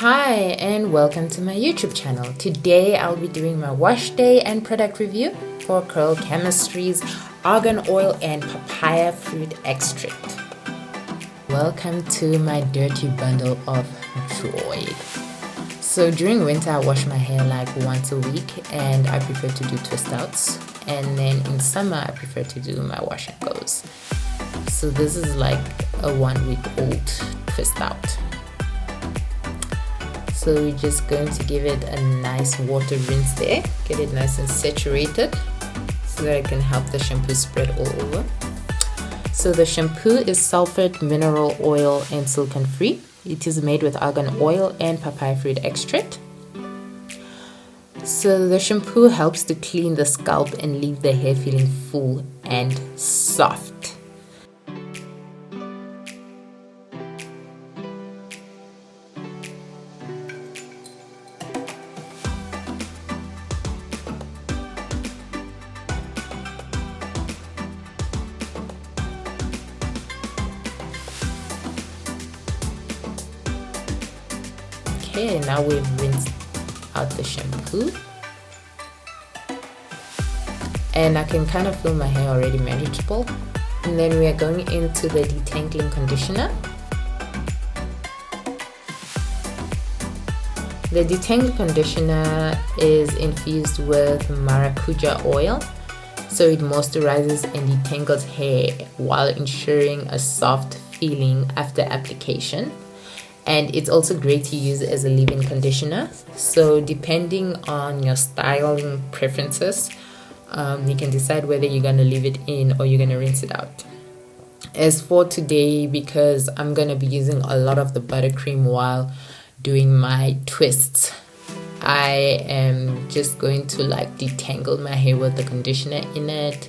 Hi and welcome to my YouTube channel. Today I'll be doing my wash day and product review for Curl Chemistry's argan oil and papaya fruit extract. Welcome to my dirty bundle of joy. So during winter I wash my hair like once a week and I prefer to do twist outs, and then in summer I prefer to do my wash and goes. So this is like a 1 week old twist out. So we're just going to give it a nice water rinse there, get it nice and saturated so that it can help the shampoo spread all over. So the shampoo is sulfate mineral oil and silicone free. It is made with argan oil and papaya fruit extract. So the shampoo helps to clean the scalp and leave the hair feeling full and soft. Okay, now we've rinsed out the shampoo and I can kind of feel my hair already manageable. And then we are going into the detangling conditioner. The detangling conditioner is infused with maracuja oil, so it moisturizes and detangles hair while ensuring a soft feeling after application. And it's also great to use as a leave-in conditioner. So depending on your styling preferences, you can decide whether you're going to leave it in or you're going to rinse it out. As for today, because I'm going to be using a lot of the buttercream while doing my twists, I am just going to like detangle my hair with the conditioner in it,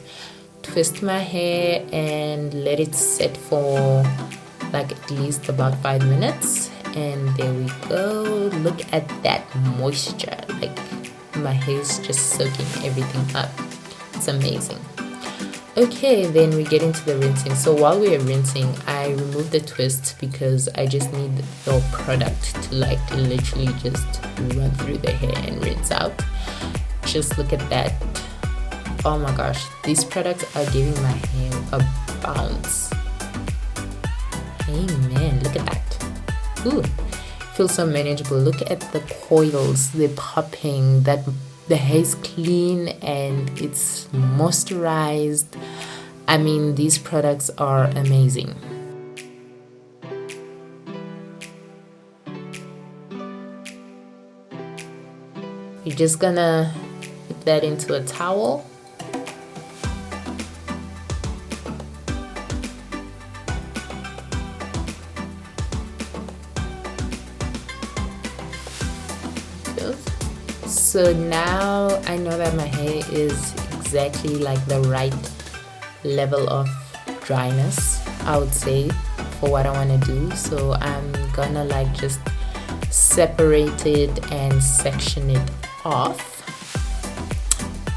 twist my hair and let it set for like at least about 5 minutes, and there we go. Look at that moisture, like my hair is just soaking everything up. It's amazing. Okay, then we get into the rinsing. So while we are rinsing, I remove the twist because I just need the product to like literally just run through the hair and rinse out. Just look at that. Oh my gosh, these products are giving my hair a bounce. Amen, look at that. Ooh, feels so manageable. Look at the coils, they're popping, that the hair is clean and it's moisturized. I mean, these products are amazing. You're just gonna put that into a towel. So now I know that my hair is exactly like the right level of dryness, I would say, for what I want to do. So I'm gonna like just separate it and section it off.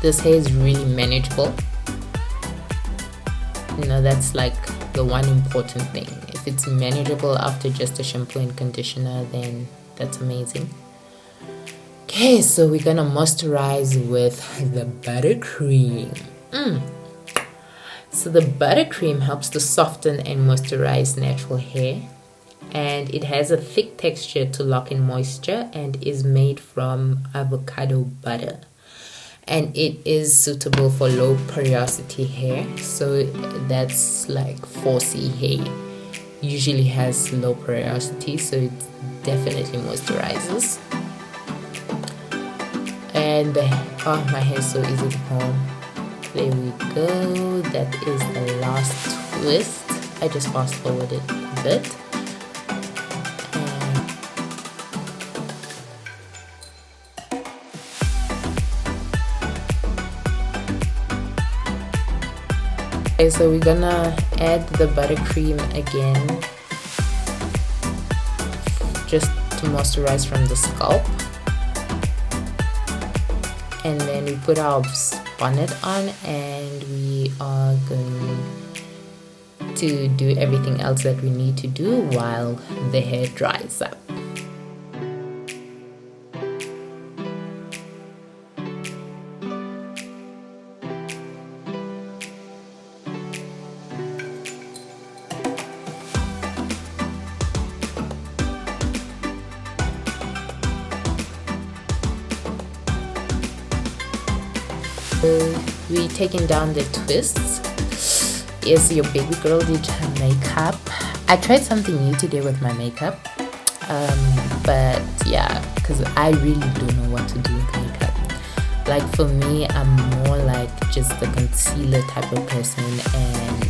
This hair is really manageable. You know, that's like the one important thing. If it's manageable after just a shampoo and conditioner, then that's amazing. Okay, so we're gonna moisturize with the buttercream. So the buttercream helps to soften and moisturize natural hair, and it has a thick texture to lock in moisture and is made from avocado butter, and it is suitable for low porosity hair. So that's like 4C hair usually has low porosity, so it definitely moisturizes. And my hair is so easy to comb. There we go. That is the last twist. I just fast forwarded a bit. Okay, so we're gonna add the buttercream again, just to moisturize from the scalp. And then we put our bonnet on and we are going to do everything else that we need to do while the hair dries up. we taking down the twists. Yes, your baby girl did her makeup. I tried something new today with my makeup, but yeah, because I really don't know what to do with makeup. Like for me, I'm more like just the concealer type of person, and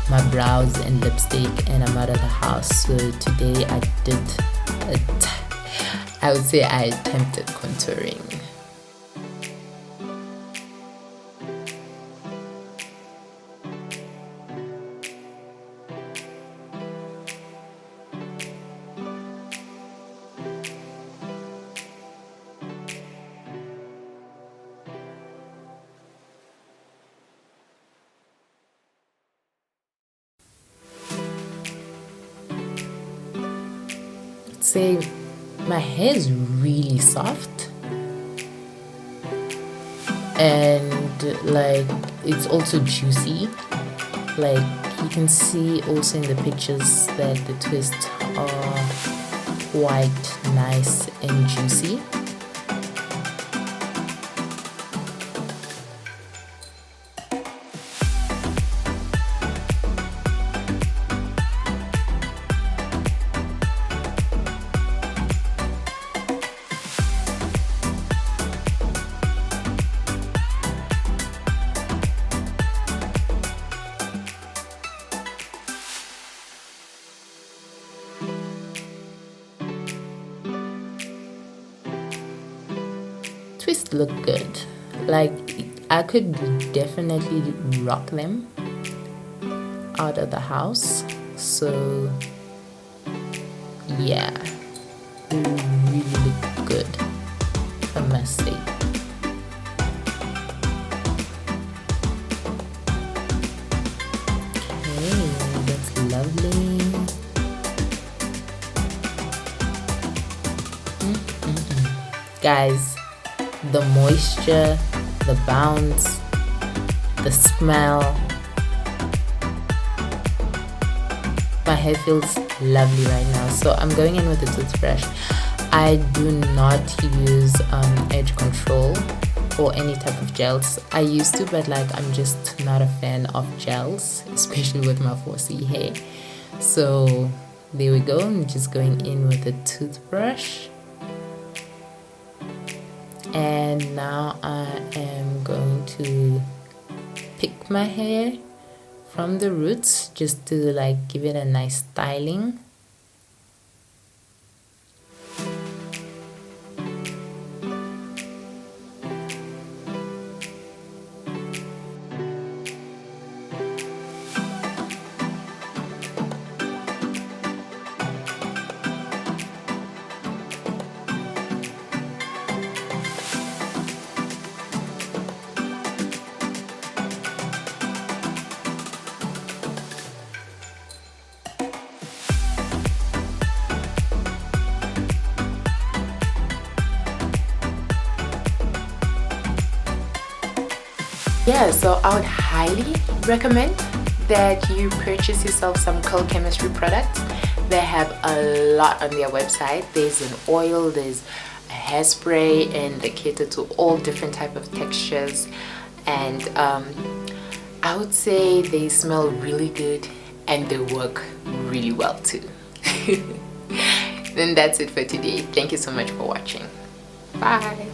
my brows and lipstick, and I'm out of the house. So today I did I would say I attempted contouring. Say my hair is really soft, and like it's also juicy. Like you can see also in the pictures that the twists are quite nice and juicy. Twists look good. Like I could definitely rock them out of the house. So yeah, they really look good, I must say. Okay, that's lovely. Guys, the moisture, the bounce, the smell. My hair feels lovely right now. So I'm going in with a toothbrush. I do not use edge control or any type of gels. I used to, but like I'm just not a fan of gels, especially with my 4C hair. So there we go. I'm just going in with a toothbrush. And now I am going to pick my hair from the roots just to like give it a nice styling. Yeah, so I would highly recommend that you purchase yourself some Cold Chemistry products. They have a lot on their website. There's an oil, there's a hairspray, and they cater to all different type of textures. And I would say they smell really good and they work really well too. Then that's it for today. Thank you so much for watching. Bye.